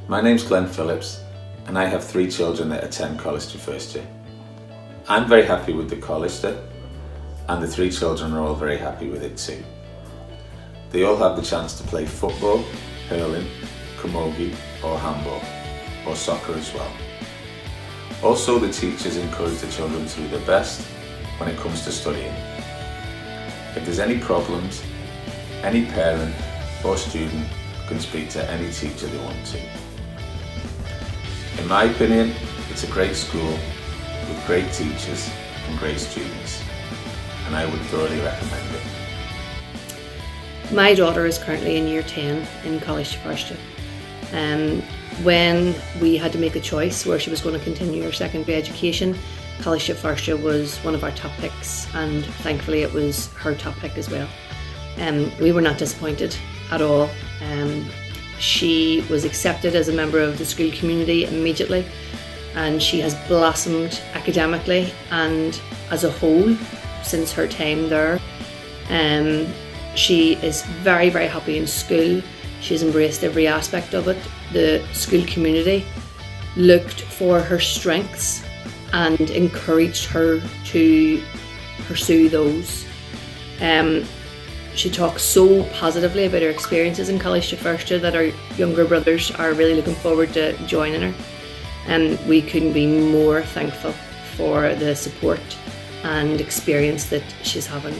My name's Glenn Phillips and I have 3 children that attend college to first year. I'm very happy with the college there, and the 3 children are all very happy with it too. They all have the chance to play football, hurling, camogie or handball, or soccer as well. Also, the teachers encourage the children to do their best when it comes to studying. If there's any problems, any parent or student can speak to any teacher they want to. In my opinion, it's a great school with great teachers and great students, and I would thoroughly recommend it. My daughter is currently in year 10 in college to first year. When we had to make a choice where she was going to continue her secondary education, college to first year was one of our top picks, and thankfully it was her top pick as well. We were not disappointed at all. She was accepted as a member of the school community immediately, and she has blossomed academically and as a whole since her time there. She is very, very happy in school. She's embraced every aspect of it. The school community looked for her strengths and encouraged her to pursue those. She talks so positively about her experiences in college to first year that our younger brothers are really looking forward to joining her. And we couldn't be more thankful for the support and experience that she's having.